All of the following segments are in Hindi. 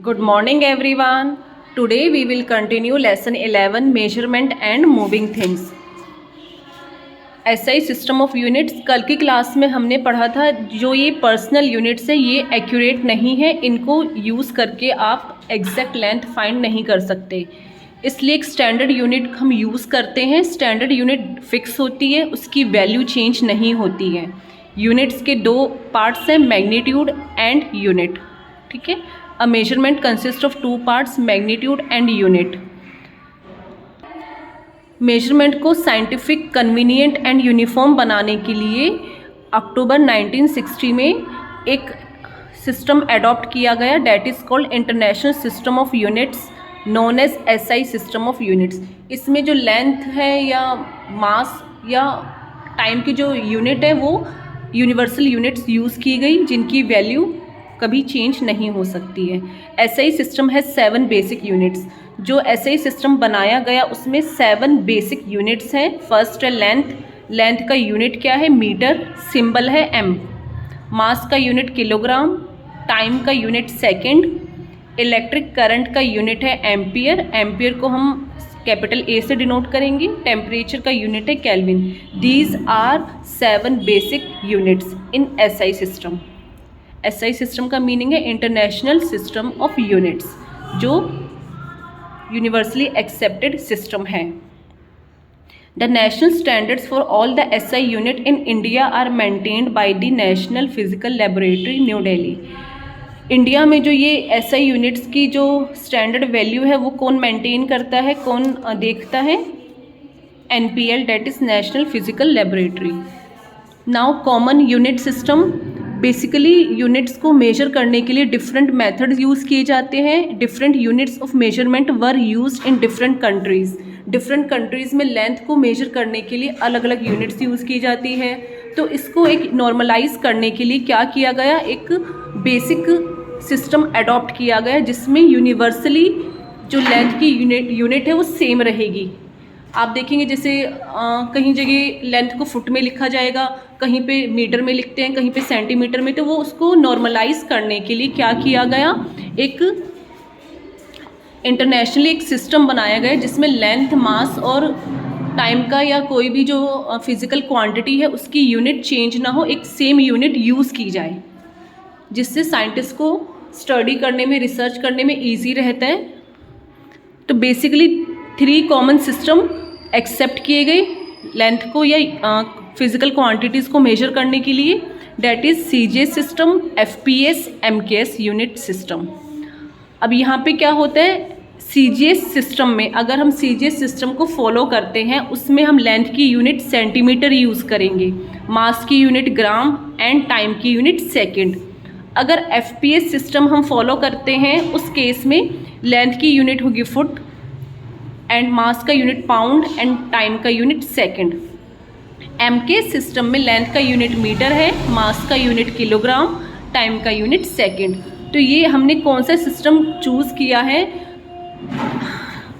Good morning everyone. Today we will continue lesson 11 measurement and moving things. SI system of units कल की क्लास में हमने पढ़ा था जो ये पर्सनल यूनिट्स है ये एक्यूरेट नहीं है, इनको यूज़ करके आप एग्जैक्ट लेंथ फाइंड नहीं कर सकते, इसलिए एक स्टैंडर्ड यूनिट हम यूज़ करते हैं। स्टैंडर्ड यूनिट फिक्स होती है, उसकी वैल्यू चेंज नहीं होती है। यूनिट्स के दो पार्ट्स हैं, मैग्नीट्यूड एंड यूनिट। ठीक है, अ measurement consist of two parts, magnitude and unit. Measurement को साइंटिफिक, कन्वीनियंट एंड यूनिफॉर्म बनाने के लिए अक्टूबर 1960 में एक सिस्टम अडॉप्ट किया गया, that is called international system of units known as SI system of units. इसमें जो लेंथ है या मास या टाइम की जो यूनिट है वो यूनिवर्सल यूनिट्स यूज़ की गई, जिनकी वैल्यू कभी चेंज नहीं हो सकती है। SI सिस्टम है 7 बेसिक यूनिट्स। जो SI सिस्टम बनाया गया उसमें 7 बेसिक यूनिट्स हैं। फर्स्ट है लेंथ। लेंथ का यूनिट क्या है? मीटर, सिंबल है M। मास का यूनिट किलोग्राम, टाइम का यूनिट सेकंड, इलेक्ट्रिक करंट का यूनिट है एम्पियर। एम्पियर को हम कैपिटल A से डिनोट करेंगे। टेम्परेचर का यूनिट है kelvin. These are 7 basic units in SI system. SI system का मीनिंग है इंटरनेशनल सिस्टम ऑफ यूनिट्स, जो यूनिवर्सली एक्सेप्टेड सिस्टम है। The national standards for all the SI unit in India are maintained by the national physical laboratory, new Delhi. India में जो ये SI यूनिट्स की जो स्टैंडर्ड वैल्यू है वो कौन मेंटेन करता है, कौन देखता है? NPL, that is national physical laboratory. Now common unit system. Basically units को मेजर करने के लिए डिफरेंट मेथड्स यूज़ किए जाते हैं। Different units of measurement were used in different countries. Different countries में लेंथ को मेजर करने के लिए अलग अलग यूनिट्स यूज़ की जाती है। तो इसको एक नॉर्मलाइज करने के लिए क्या किया गया, एक बेसिक सिस्टम अडॉप्ट किया गया जिसमें यूनिवर्सली जो लेंथ की यूनिट है वो सेम रहेगी। आप देखेंगे जैसे कहीं जगह लेंथ को फुट में लिखा जाएगा, कहीं पे मीटर में लिखते हैं, कहीं पे सेंटीमीटर में। तो वो उसको नॉर्मलाइज करने के लिए क्या किया गया, एक इंटरनेशनली एक सिस्टम बनाया गया जिसमें लेंथ, मास और टाइम का या कोई भी जो फिज़िकल क्वांटिटी है उसकी यूनिट चेंज ना हो, एक सेम यूनिट यूज़ की जाए, जिससे साइंटिस्ट को स्टडी करने में, रिसर्च करने में ईजी रहता है। तो बेसिकली 3 कॉमन सिस्टम एक्सेप्ट किए गए लेंथ को या फिज़िकल क्वांटिटीज़ को मेजर करने के लिए, that is CGS system, FPS, MKS unit system. अब यहाँ पे क्या होता है, CGS सिस्टम में अगर हम CGS सिस्टम को फॉलो करते हैं उसमें हम लेंथ की यूनिट सेंटीमीटर यूज़ करेंगे, मास की यूनिट ग्राम एंड टाइम की यूनिट सेकेंड। अगर FPS सिस्टम हम फॉलो करते हैं उस केस में लेंथ की यूनिट होगी फुट एंड मास का यूनिट पाउंड एंड टाइम का यूनिट सेकंड। MKS सिस्टम में लेंथ का यूनिट मीटर है, मास का यूनिट किलोग्राम, टाइम का यूनिट सेकंड। तो ये हमने कौन सा सिस्टम चूज़ किया है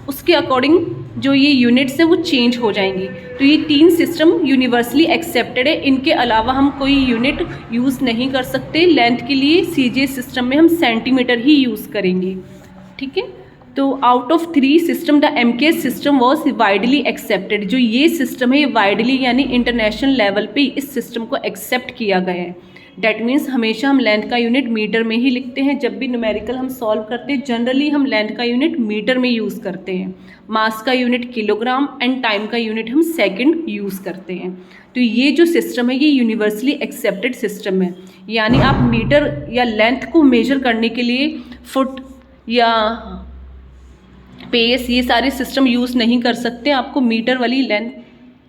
उसके अकॉर्डिंग जो ये यूनिट्स है वो चेंज हो जाएंगी। तो ये 3 सिस्टम यूनिवर्सली एक्सेप्टेड है, इनके अलावा हम कोई यूनिट यूज़ नहीं कर सकते। लेंथ के लिए CGS सिस्टम में हम सेंटीमीटर ही यूज़ करेंगे। ठीक है, तो out of 3 system the MKS system was widely accepted. जो ये सिस्टम है ये वाइडली यानी इंटरनेशनल लेवल पे इस सिस्टम को एक्सेप्ट किया गया है। डैट मीन्स हमेशा हम लेंथ का यूनिट मीटर में ही लिखते हैं। जब भी न्यूमेरिकल हम सॉल्व करते हैं जनरली हम लेंथ का यूनिट मीटर में यूज़ करते हैं, मास का यूनिट किलोग्राम एंड टाइम का यूनिट हम सेकेंड यूज़ करते हैं। तो ये जो सिस्टम है ये यूनिवर्सली एक्सेप्टेड सिस्टम है, यानी आप मीटर या लेंथ को मेजर करने के लिए फुट या पेस ये सारे सिस्टम यूज़ नहीं कर सकते, आपको मीटर वाली लेंथ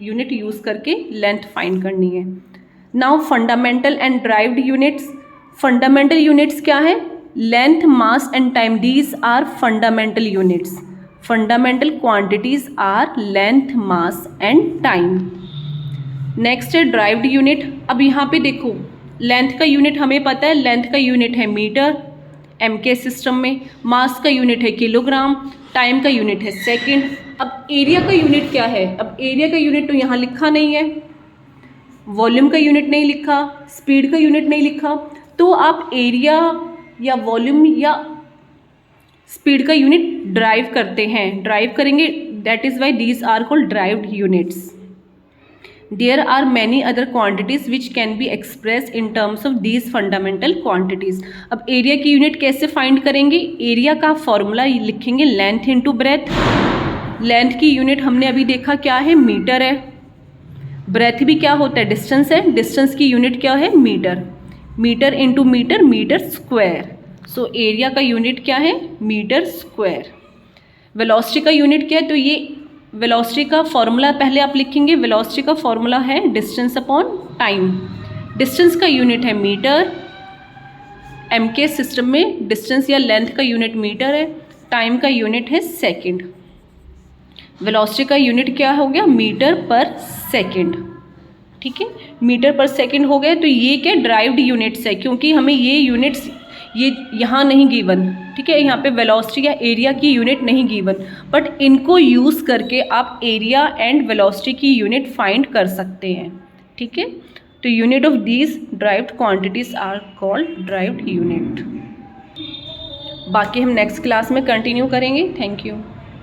यूनिट यूज़ करके लेंथ फाइंड करनी है। Now fundamental and derived units. Fundamental units क्या है? Length, mass and time, these are fundamental units. Fundamental quantities are length, mass and time. Next है ड्राइव्ड यूनिट। अब यहाँ पे देखो लेंथ का यूनिट हमें पता है, लेंथ का यूनिट है मीटर MKS सिस्टम में, मास का यूनिट है किलोग्राम, टाइम का यूनिट है सेकंड। अब एरिया का यूनिट क्या है? अब एरिया का यूनिट तो यहाँ लिखा नहीं है, वॉल्यूम का यूनिट नहीं लिखा, स्पीड का यूनिट नहीं लिखा। तो आप एरिया या वॉल्यूम या स्पीड का यूनिट ड्राइव करते हैं, ड्राइव करेंगे, that is why these are called derived units. There are many other quantities which can be expressed in terms of these fundamental quantities. अब एरिया की यूनिट कैसे फाइंड करेंगे? एरिया का फॉर्मूला लिखेंगे लेंथ इंटू ब्रेथ. लेंथ की यूनिट हमने अभी देखा क्या है, मीटर है. ब्रेथ भी क्या होता है, डिस्टेंस है. डिस्टेंस की यूनिट क्या है, metre. Metre into metre, metre square. So area का यूनिट क्या है, मीटर स्क्वायर. वेलोसिटी का यूनिट क्या है, तो ये वेलोसिटी का फॉर्मूला पहले आप लिखेंगे. वेलोसिटी का फॉर्मूला है डिस्टेंस अपॉन टाइम. डिस्टेंस का यूनिट है मीटर. एम के सिस्टम में डिस्टेंस या लेंथ का यूनिट मीटर है, टाइम का यूनिट है सेकंड. वेलोसिटी का यूनिट क्या हो गया, मीटर पर सेकंड. ठीक है, मीटर पर सेकंड हो गया. तो ये क्या ड्राइव्ड यूनिट्स है, क्योंकि हमें ये यूनिट्स ये यहाँ नहीं गिवन. ठीक है, यहाँ पे वेलोसिटी या एरिया की यूनिट नहीं गिवन, बट इनको यूज़ करके आप एरिया एंड वेलोसिटी की यूनिट फाइंड कर सकते हैं. ठीक है, तो unit of these derived quantities are called derived unit. बाकी हम नेक्स्ट क्लास में कंटिन्यू करेंगे. Thank you.